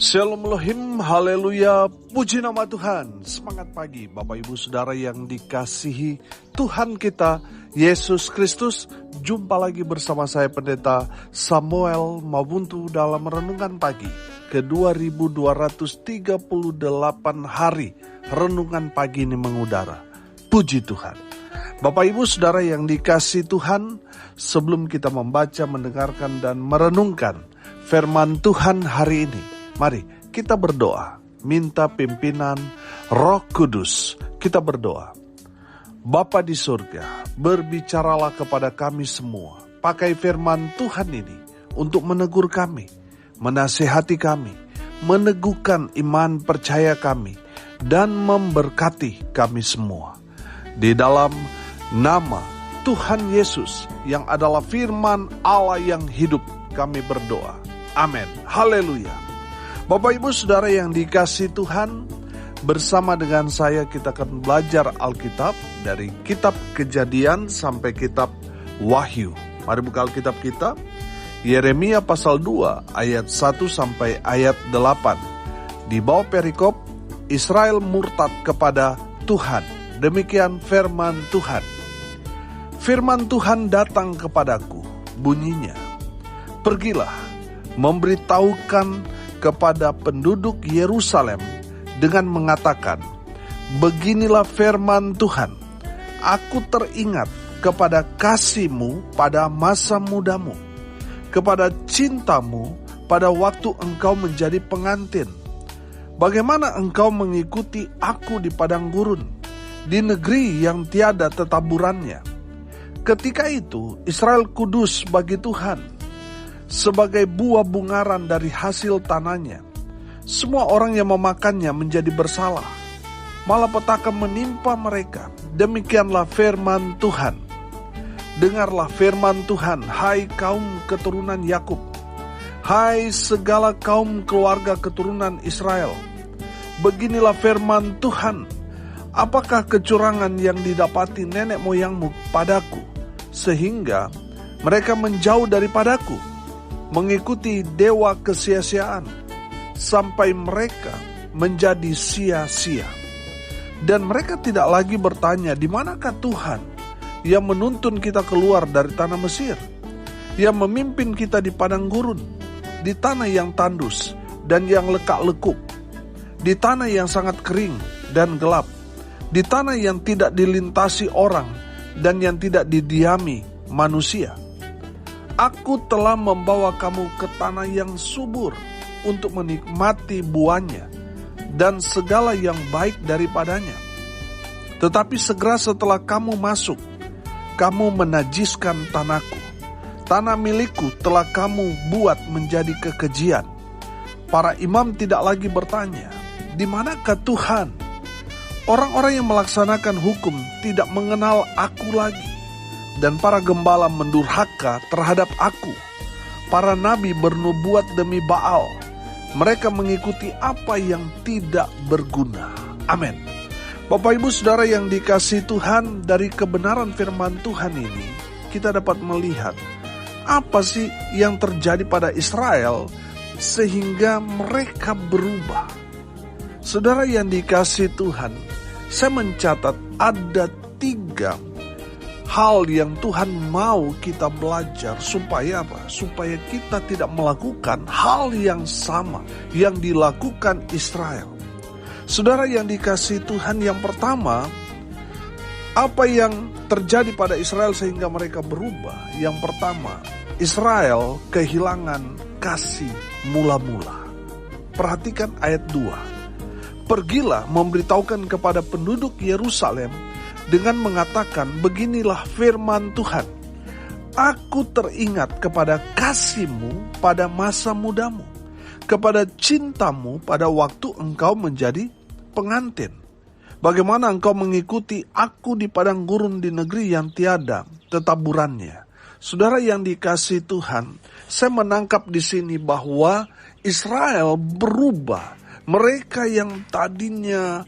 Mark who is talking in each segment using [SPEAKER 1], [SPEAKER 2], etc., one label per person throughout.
[SPEAKER 1] Shalom Elohim, haleluya, puji nama Tuhan. Semangat pagi Bapak Ibu Saudara yang dikasihi Tuhan kita Yesus Kristus. Jumpa lagi bersama saya Pendeta Samuel Mabuntu dalam Renungan Pagi ke 2238 hari Renungan Pagi ini mengudara. Puji Tuhan. Bapak Ibu Saudara yang dikasihi Tuhan, sebelum kita membaca, mendengarkan dan merenungkan firman Tuhan hari ini, mari kita berdoa, minta pimpinan Roh Kudus. Kita berdoa. Bapa di surga, berbicaralah kepada kami semua. Pakai firman Tuhan ini untuk menegur kami, menasihati kami, meneguhkan iman percaya kami, dan memberkati kami semua. Di dalam nama Tuhan Yesus yang adalah firman Allah yang hidup, kami berdoa. Amin. Haleluya. Bapak Ibu Saudara yang dikasihi Tuhan, bersama dengan saya kita akan belajar Alkitab dari kitab Kejadian sampai kitab Wahyu. Mari buka Alkitab kita, Yeremia pasal 2 ayat 1 sampai ayat 8. Di bawah perikop, Israel murtad kepada Tuhan. Demikian firman Tuhan. Firman Tuhan datang kepadaku, bunyinya, pergilah, memberitahukan kepada penduduk Yerusalem dengan mengatakan, beginilah firman Tuhan, aku teringat kepada kasih-Mu pada masa mudamu, kepada cintamu pada waktu engkau menjadi pengantin. Bagaimana engkau mengikuti aku di padang gurun, di negeri yang tiada tetaburannya. Ketika itu Israel kudus bagi Tuhan, sebagai buah bungaran dari hasil tanahnya. Semua orang yang memakannya menjadi bersalah, malapetaka menimpa mereka. Demikianlah firman Tuhan. Dengarlah firman Tuhan, hai kaum keturunan Yakub, hai segala kaum keluarga keturunan Israel. Beginilah firman Tuhan, apakah kecurangan yang didapati nenek moyangmu padaku, sehingga mereka menjauh daripadaku, mengikuti dewa kesia-siaan, sampai mereka menjadi sia-sia. Dan mereka tidak lagi bertanya, di manakah Tuhan yang menuntun kita keluar dari tanah Mesir, yang memimpin kita di padang gurun, di tanah yang tandus dan yang lekak-lekuk, di tanah yang sangat kering dan gelap, di tanah yang tidak dilintasi orang dan yang tidak didiami manusia. Aku telah membawa kamu ke tanah yang subur untuk menikmati buahnya dan segala yang baik daripadanya. Tetapi segera setelah kamu masuk, kamu menajiskan tanahku. Tanah milikku telah kamu buat menjadi kekejian. Para imam tidak lagi bertanya, di manakah Tuhan? Orang-orang yang melaksanakan hukum tidak mengenal aku lagi. Dan para gembala mendurhaka terhadap aku. Para nabi bernubuat demi Baal. Mereka mengikuti apa yang tidak berguna. Amin. Bapak Ibu Saudara yang dikasihi Tuhan, dari kebenaran firman Tuhan ini kita dapat melihat apa sih yang terjadi pada Israel sehingga mereka berubah. Saudara yang dikasihi Tuhan, saya mencatat ada 3 hal yang Tuhan mau kita belajar supaya apa? Supaya kita tidak melakukan hal yang sama yang dilakukan Israel. Saudara yang dikasihi Tuhan, yang pertama, apa yang terjadi pada Israel sehingga mereka berubah? Yang pertama, Israel kehilangan kasih mula-mula. Perhatikan ayat 2. Pergilah, memberitahukan kepada penduduk Yerusalem dengan mengatakan, beginilah firman Tuhan, aku teringat kepada kasih-Mu pada masa mudamu, kepada cintamu pada waktu engkau menjadi pengantin. Bagaimana engkau mengikuti aku di padang gurun di negeri yang tiada tetaburannya. Saudara yang dikasihi Tuhan, saya menangkap di sini bahwa Israel berubah. Mereka yang tadinya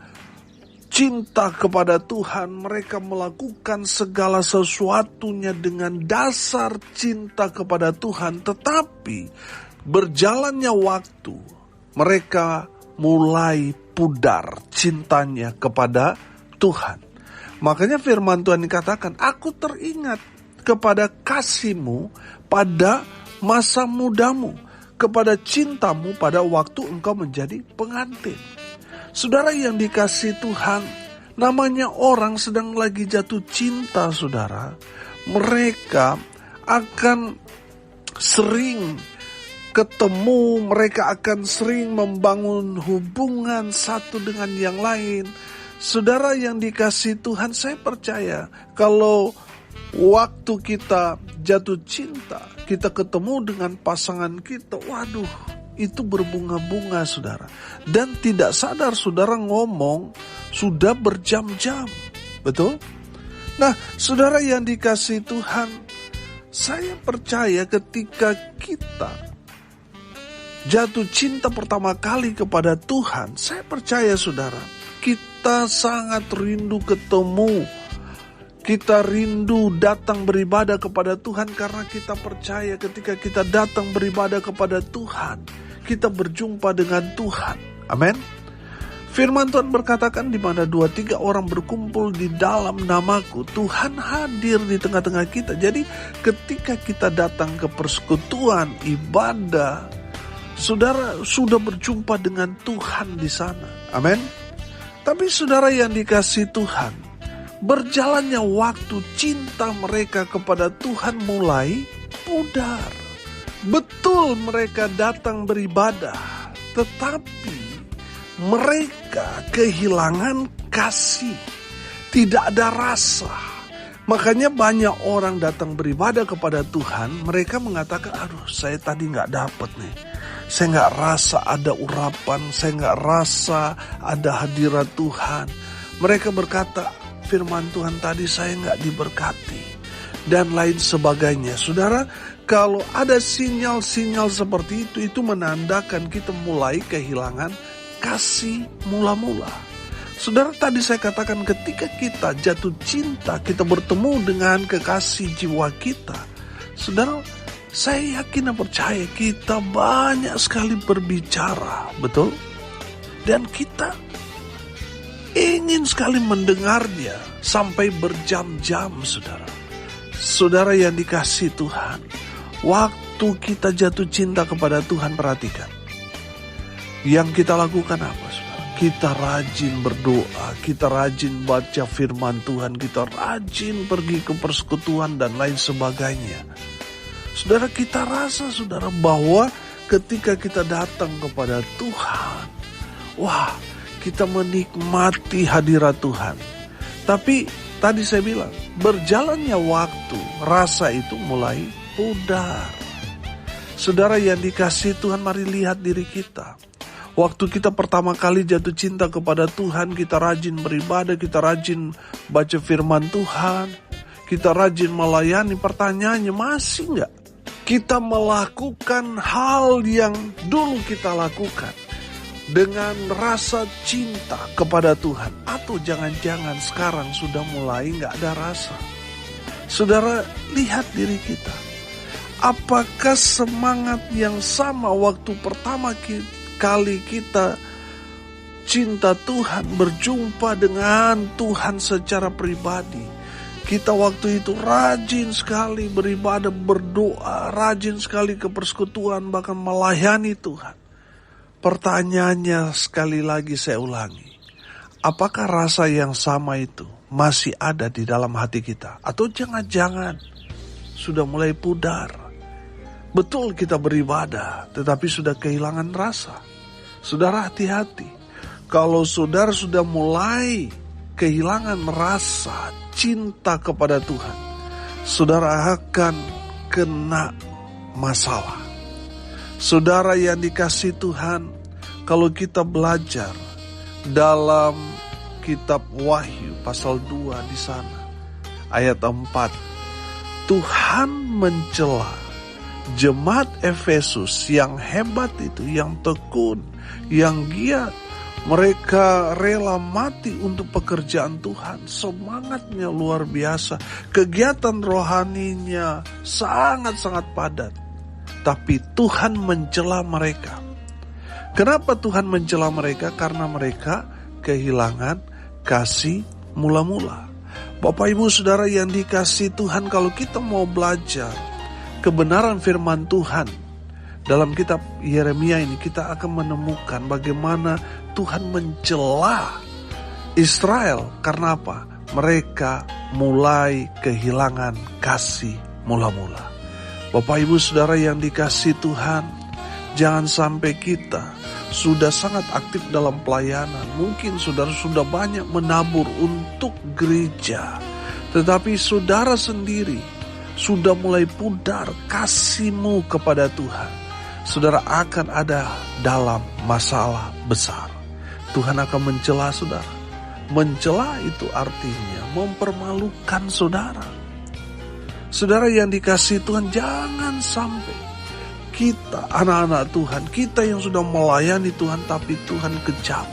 [SPEAKER 1] cinta kepada Tuhan, mereka melakukan segala sesuatunya dengan dasar cinta kepada Tuhan. Tetapi berjalannya waktu, mereka mulai pudar cintanya kepada Tuhan. Makanya firman Tuhan dikatakan, aku teringat kepada kasih-Mu pada masa mudamu, kepada cintamu pada waktu engkau menjadi pengantin. Saudara yang dikasihi Tuhan, namanya orang sedang lagi jatuh cinta, saudara. Mereka akan sering ketemu, mereka akan sering membangun hubungan satu dengan yang lain. Saudara yang dikasihi Tuhan, saya percaya kalau waktu kita jatuh cinta, kita ketemu dengan pasangan kita, waduh, itu berbunga-bunga, saudara. Dan tidak sadar saudara ngomong sudah berjam-jam, betul? Nah, saudara yang dikasihi Tuhan, saya percaya ketika kita jatuh cinta pertama kali kepada Tuhan, saya percaya saudara, kita sangat rindu ketemu. Kita rindu datang beribadah kepada Tuhan karena kita percaya ketika kita datang beribadah kepada Tuhan, kita berjumpa dengan Tuhan. Amin. Firman Tuhan berkatakan, di mana 2-3 orang berkumpul di dalam namaku, Tuhan hadir di tengah-tengah kita. Jadi ketika kita datang ke persekutuan ibadah, saudara sudah berjumpa dengan Tuhan di sana. Amin. Tapi saudara yang dikasihi Tuhan, berjalannya waktu, cinta mereka kepada Tuhan mulai pudar. Betul mereka datang beribadah, tetapi mereka kehilangan kasih, tidak ada rasa. Makanya banyak orang datang beribadah kepada Tuhan, mereka mengatakan, aduh saya tadi gak dapet nih. Saya gak rasa ada urapan, saya gak rasa ada hadirat Tuhan. Mereka berkata, firman Tuhan tadi saya gak diberkati, dan lain sebagainya. Saudara, kalau ada sinyal-sinyal seperti itu menandakan kita mulai kehilangan kasih mula-mula. Saudara, tadi saya katakan ketika kita jatuh cinta, kita bertemu dengan kekasih jiwa kita. Saudara, saya yakin dan percaya kita banyak sekali berbicara, betul? Dan kita ingin sekali mendengarnya sampai berjam-jam, saudara. Saudara yang dikasihi Tuhan, waktu kita jatuh cinta kepada Tuhan, perhatikan. Yang kita lakukan apa, saudara? Kita rajin berdoa, kita rajin baca firman Tuhan, kita rajin pergi ke persekutuan dan lain sebagainya. Saudara, kita rasa, saudara, bahwa ketika kita datang kepada Tuhan, wah, kita menikmati hadirat Tuhan. Tapi tadi saya bilang, berjalannya waktu, rasa itu mulai pudar. Saudara yang dikasihi Tuhan, mari lihat diri kita. Waktu kita pertama kali jatuh cinta kepada Tuhan, kita rajin beribadah, kita rajin baca firman Tuhan, kita rajin melayani. Pertanyaannya, masih enggak kita melakukan hal yang dulu kita lakukan dengan rasa cinta kepada Tuhan? Atau jangan-jangan sekarang sudah mulai enggak ada rasa? Saudara, lihat diri kita. Apakah semangat yang sama waktu pertama kali kita cinta Tuhan, berjumpa dengan Tuhan secara pribadi? Kita waktu itu rajin sekali beribadah, berdoa, rajin sekali ke persekutuan, bahkan melayani Tuhan. Pertanyaannya sekali lagi saya ulangi, apakah rasa yang sama itu masih ada di dalam hati kita? Atau jangan-jangan sudah mulai pudar? Betul kita beribadah, tetapi sudah kehilangan rasa. Saudara, hati-hati. Kalau saudara sudah mulai kehilangan rasa cinta kepada Tuhan, saudara akan kena masalah. Saudara yang dikasihi Tuhan, kalau kita belajar dalam kitab Wahyu pasal 2 di sana, ayat 4, Tuhan mencela jemaat Efesus yang hebat itu, yang tekun, yang giat. Mereka rela mati untuk pekerjaan Tuhan. Semangatnya luar biasa. Kegiatan rohaninya sangat-sangat padat. Tapi Tuhan mencela mereka. Kenapa Tuhan mencela mereka? Karena mereka kehilangan kasih mula-mula. Bapak Ibu Saudara yang dikasihi Tuhan, kalau kita mau belajar kebenaran firman Tuhan dalam kitab Yeremia ini, kita akan menemukan bagaimana Tuhan mencela Israel. Karena apa? Mereka mulai kehilangan kasih mula-mula. Bapak Ibu Saudara yang dikasihi Tuhan, jangan sampai kita sudah sangat aktif dalam pelayanan. Mungkin saudara sudah banyak menabur untuk gereja, tetapi saudara sendiri sudah mulai pudar kasihmu kepada Tuhan. Saudara akan ada dalam masalah besar. Tuhan akan mencela saudara. Mencela itu artinya mempermalukan saudara. Saudara yang dikasihi Tuhan, jangan sampai kita, anak-anak Tuhan, kita yang sudah melayani Tuhan, tapi Tuhan kejam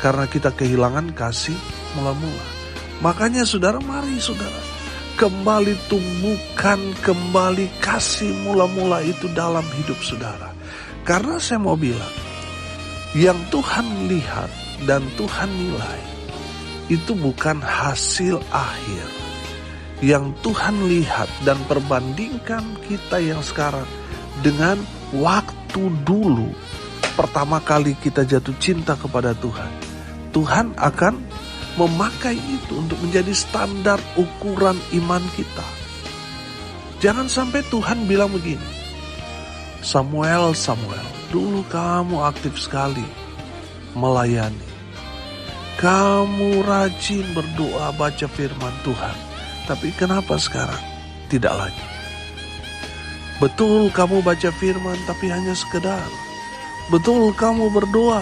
[SPEAKER 1] karena kita kehilangan kasih mula-mula. Makanya saudara, mari saudara kembali tumbuhkan kembali kasih mula-mula itu dalam hidup saudara. Karena saya mau bilang, yang Tuhan lihat dan Tuhan nilai itu bukan hasil akhir. Yang Tuhan lihat dan perbandingkan kita yang sekarang dengan waktu dulu pertama kali kita jatuh cinta kepada Tuhan. Tuhan akan memakai itu untuk menjadi standar ukuran iman kita. Jangan sampai Tuhan bilang begini, Samuel, dulu kamu aktif sekali melayani. Kamu rajin berdoa, baca firman Tuhan. Tapi kenapa sekarang tidak lagi? Betul kamu baca firman tapi hanya sekedar. Betul kamu berdoa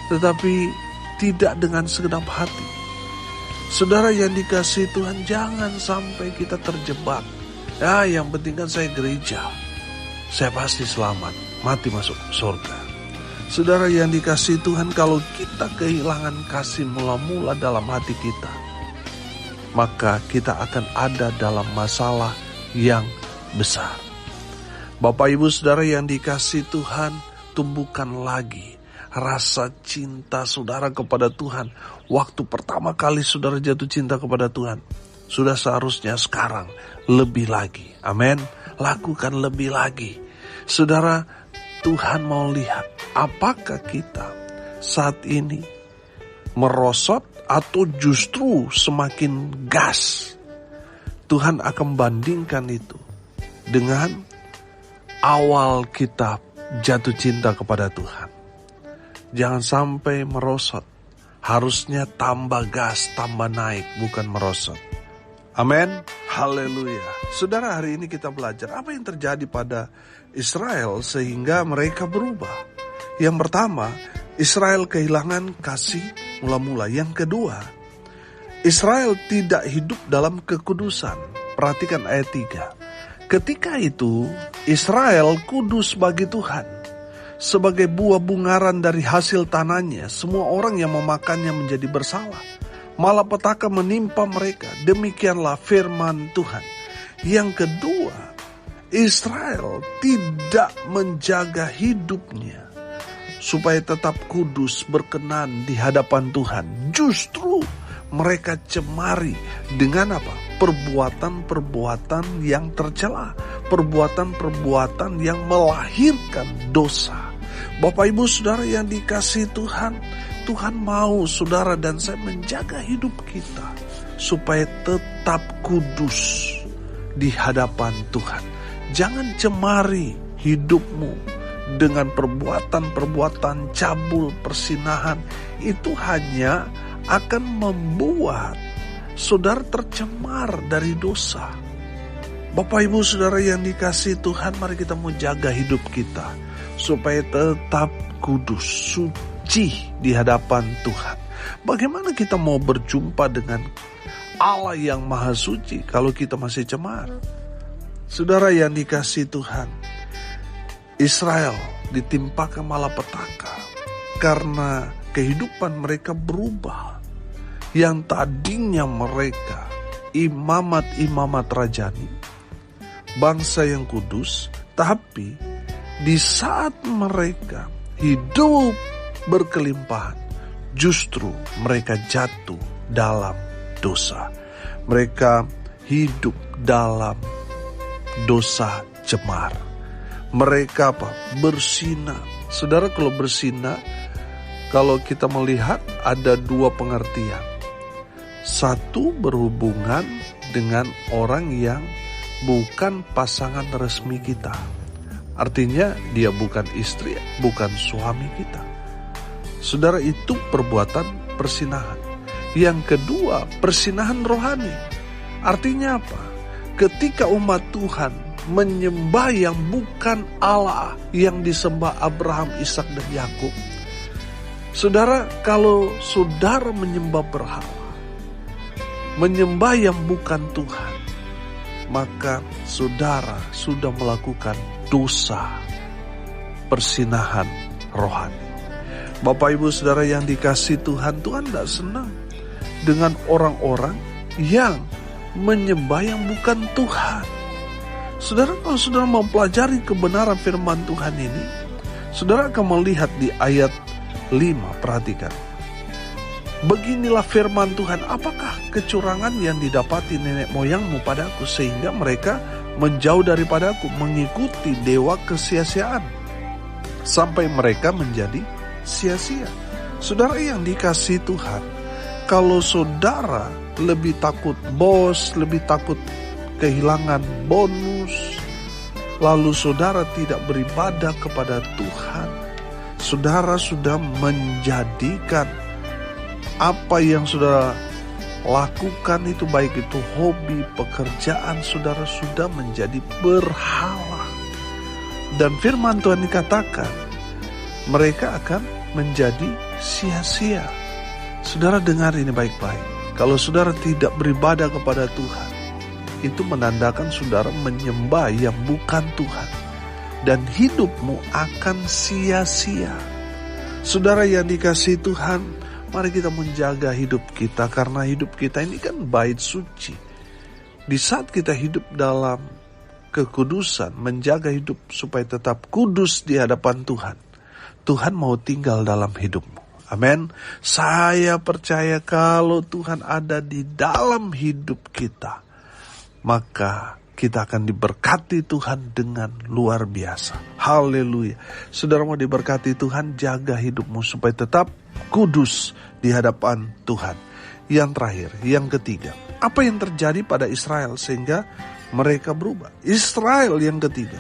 [SPEAKER 1] tetapi tidak dengan segenap hati. Saudara yang dikasihi Tuhan, jangan sampai kita terjebak. Ya, yang penting kan saya gereja, saya pasti selamat, mati masuk surga. Saudara yang dikasihi Tuhan, kalau kita kehilangan kasih mula-mula dalam hati kita, maka kita akan ada dalam masalah yang besar. Bapak Ibu Saudara yang dikasihi Tuhan, tumbuhkan lagi rasa cinta saudara kepada Tuhan. Waktu pertama kali saudara jatuh cinta kepada Tuhan, sudah seharusnya sekarang lebih lagi. Amin. Lakukan lebih lagi. Saudara, Tuhan mau lihat apakah kita saat ini merosot atau justru semakin gas. Tuhan akan bandingkan itu dengan awal kita jatuh cinta kepada Tuhan. Jangan sampai merosot. Harusnya tambah gas, tambah naik, bukan merosot. Amin. Haleluya. Saudara, hari ini kita belajar apa yang terjadi pada Israel sehingga mereka berubah. Yang pertama, Israel kehilangan kasih mula-mula. Yang kedua, Israel tidak hidup dalam kekudusan. Perhatikan ayat 3. Ketika itu, Israel kudus bagi Tuhan. Sebagai buah bungaran dari hasil tanahnya, semua orang yang memakannya menjadi bersalah. Malapetaka menimpa mereka. Demikianlah firman Tuhan. Yang kedua, Israel tidak menjaga hidupnya supaya tetap kudus, berkenan di hadapan Tuhan. Justru mereka cemari dengan apa? Perbuatan-perbuatan yang tercela, perbuatan-perbuatan yang melahirkan dosa. Bapak Ibu Saudara yang dikasihi Tuhan, Tuhan mau saudara dan saya menjaga hidup kita supaya tetap kudus di hadapan Tuhan. Jangan cemari hidupmu dengan perbuatan-perbuatan cabul, persinahan. Itu hanya akan membuat saudara tercemar dari dosa. Bapak Ibu Saudara yang dikasihi Tuhan, mari kita menjaga hidup kita supaya tetap kudus, suci di hadapan Tuhan. Bagaimana kita mau berjumpa dengan Allah yang maha suci kalau kita masih cemar? Saudara yang dikasihi Tuhan, Israel ditimpakan malapetaka karena kehidupan mereka berubah. Yang tadinya mereka imamat-imamat rajani, bangsa yang kudus, tapi di saat mereka hidup berkelimpahan, justru mereka jatuh dalam dosa. Mereka hidup dalam dosa cemar. Mereka bersinah. Saudara, kalau bersinah, kalau kita melihat ada dua pengertian. Satu, berhubungan dengan orang yang bukan pasangan resmi kita. Artinya dia bukan istri, bukan suami kita. Saudara, itu perbuatan persinahan. Yang kedua, persinahan rohani. Artinya apa? Ketika umat Tuhan menyembah yang bukan Allah yang disembah Abraham, Ishak dan Yakub. Saudara, kalau saudara menyembah berhala, menyembah yang bukan Tuhan, maka saudara sudah melakukan dosa persinahan rohani. Bapak Ibu Saudara yang dikasihi Tuhan, Tuhan tidak senang dengan orang-orang yang menyembah yang bukan Tuhan. Saudara, kalau saudara mempelajari kebenaran firman Tuhan ini, saudara akan melihat di ayat 5, perhatikan. Beginilah firman Tuhan, apakah kecurangan yang didapati nenek moyangmu padaku, sehingga mereka menjauh daripadaku, mengikuti dewa kesia-siaan, sampai mereka menjadi sia-sia. Saudara yang dikasihi Tuhan, kalau saudara lebih takut bos, lebih takut kehilangan bonus, lalu saudara tidak beribadah kepada Tuhan, saudara sudah menjadikan apa yang saudara lakukan itu, baik itu hobi, pekerjaan, saudara sudah menjadi berhala. Dan firman Tuhan dikatakan, mereka akan menjadi sia-sia. Saudara dengar ini baik-baik. Kalau saudara tidak beribadah kepada Tuhan, itu menandakan saudara menyembah yang bukan Tuhan. Dan hidupmu akan sia-sia. Saudara yang dikasihi Tuhan, mari kita menjaga hidup kita, karena hidup kita ini kan bait suci. Di saat kita hidup dalam kekudusan, menjaga hidup supaya tetap kudus di hadapan Tuhan, Tuhan mau tinggal dalam hidupmu. Amin. Saya percaya kalau Tuhan ada di dalam hidup kita, maka kita akan diberkati Tuhan dengan luar biasa. Haleluya. Saudara mau diberkati Tuhan, jaga hidupmu supaya tetap kudus di hadapan Tuhan. Yang terakhir, yang ketiga, apa yang terjadi pada Israel sehingga mereka berubah? Israel yang ketiga,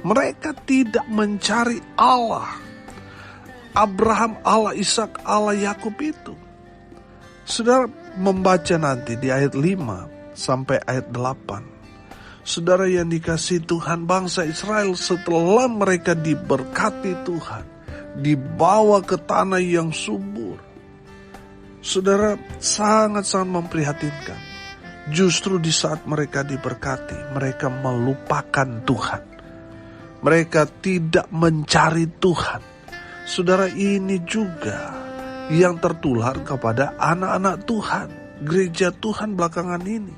[SPEAKER 1] mereka tidak mencari Allah Abraham, Allah Ishak, Allah Yakub itu. Saudara membaca nanti di ayat 5 sampai ayat 8. Saudara yang dikasihi Tuhan, bangsa Israel setelah mereka diberkati Tuhan, dibawa ke tanah yang subur, saudara, sangat-sangat memprihatinkan. Justru di saat mereka diberkati, mereka melupakan Tuhan. Mereka tidak mencari Tuhan. Saudara, ini juga yang tertular kepada anak-anak Tuhan, gereja Tuhan belakangan ini.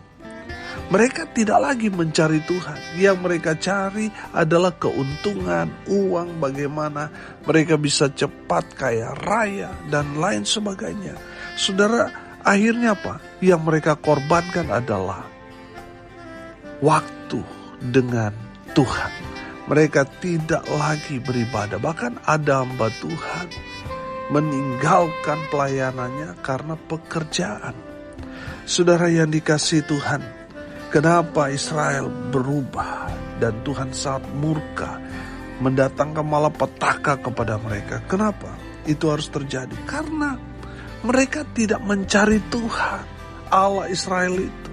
[SPEAKER 1] Mereka tidak lagi mencari Tuhan. Yang mereka cari adalah keuntungan, uang, bagaimana mereka bisa cepat kaya raya, dan lain sebagainya. Saudara, akhirnya apa? Yang mereka korbankan adalah waktu dengan Tuhan. Mereka tidak lagi beribadah. Bahkan ada hamba Tuhan meninggalkan pelayanannya karena pekerjaan. Saudara yang dikasihi Tuhan, kenapa Israel berubah dan Tuhan sangat murka, mendatangkan malapetaka kepada mereka? Kenapa itu harus terjadi? Karena mereka tidak mencari Tuhan, Allah Israel itu.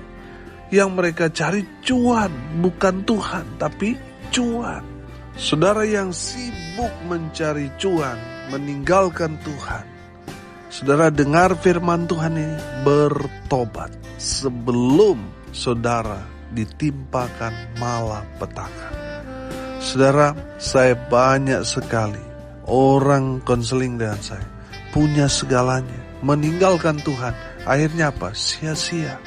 [SPEAKER 1] Yang mereka cari cuan, bukan Tuhan, tapi cuan. Saudara yang sibuk mencari cuan, meninggalkan Tuhan, saudara dengar firman Tuhan ini, bertobat sebelum saudara ditimpakan malapetaka. Saudara, saya banyak sekali orang konseling dengan saya, punya segalanya, meninggalkan Tuhan, akhirnya apa? Sia-sia.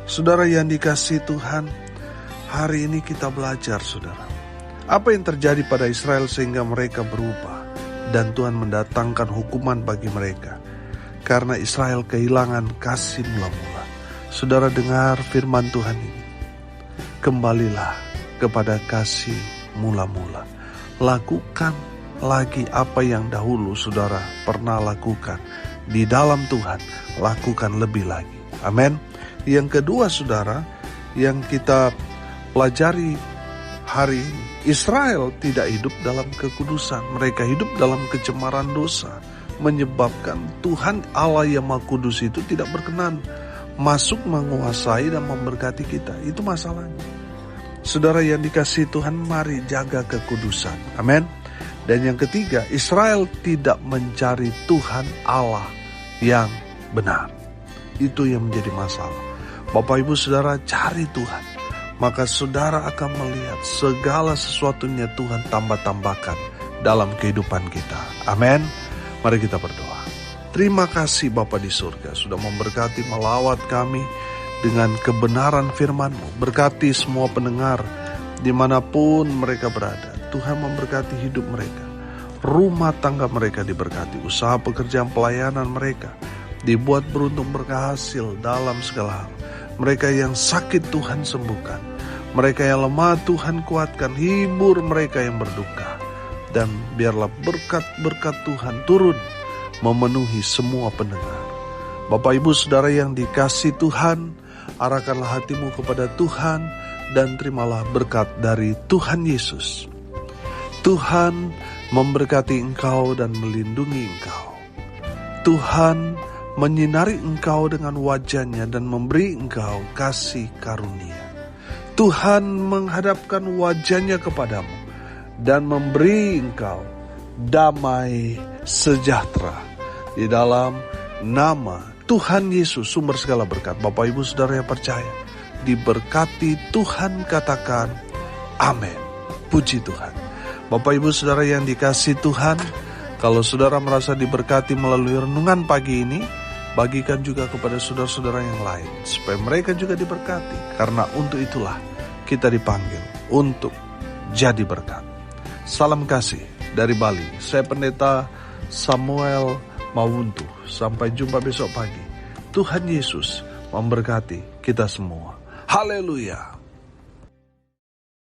[SPEAKER 1] Saudara yang dikasihi Tuhan, hari ini kita belajar, saudara. Apa yang terjadi pada Israel sehingga mereka berubah? dan Tuhan mendatangkan hukuman bagi mereka, karena Israel kehilangan kasih mula-mula. Saudara dengar firman Tuhan ini. Kembalilah kepada kasih mula-mula. Lakukan lagi apa yang dahulu saudara pernah lakukan. Di dalam Tuhan, lakukan lebih lagi. Amin. Yang kedua saudara, yang kita pelajari hari ini, Israel tidak hidup dalam kekudusan. Mereka hidup dalam kecemaran dosa, menyebabkan Tuhan Allah yang Maha Kudus itu tidak berkenan masuk menguasai dan memberkati kita. Itu masalahnya. Saudara yang dikasihi Tuhan, mari jaga kekudusan. Amin. Dan yang ketiga, Israel tidak mencari Tuhan Allah yang benar. Itu yang menjadi masalah. Bapak Ibu Saudara, cari Tuhan. Maka saudara akan melihat segala sesuatunya Tuhan tambah-tambahkan dalam kehidupan kita. Amin. Mari kita berdoa. Terima kasih Bapa di surga sudah memberkati melawat kami dengan kebenaran firman-Mu. Berkati semua pendengar dimanapun mereka berada. Tuhan memberkati hidup mereka. Rumah tangga mereka diberkati. Usaha pekerjaan pelayanan mereka dibuat beruntung berhasil dalam segala hal. Mereka yang sakit Tuhan sembuhkan. Mereka yang lemah Tuhan kuatkan. Hibur mereka yang berduka. Dan biarlah berkat-berkat Tuhan turun memenuhi semua pendengar. Bapak Ibu Saudara yang dikasihi Tuhan, arahkanlah hatimu kepada Tuhan dan terimalah berkat dari Tuhan Yesus. Tuhan memberkati engkau dan melindungi engkau. Tuhan menyinari engkau dengan wajah-Nya dan memberi engkau kasih karunia. Tuhan menghadapkan wajah-Nya kepadamu dan memberi engkau damai sejahtera. Di dalam nama Tuhan Yesus, sumber segala berkat. Bapak Ibu Saudara yang percaya, diberkati Tuhan, katakan amin. Puji Tuhan. Bapak Ibu Saudara yang dikasihi Tuhan, kalau saudara merasa diberkati melalui renungan pagi ini, bagikan juga kepada saudara-saudara yang lain, supaya mereka juga diberkati. Karena untuk itulah kita dipanggil untuk jadi berkat. Salam kasih dari Bali. Saya Pendeta Samuel Mawuntu. Sampai jumpa besok pagi. Tuhan Yesus memberkati kita semua. Haleluya.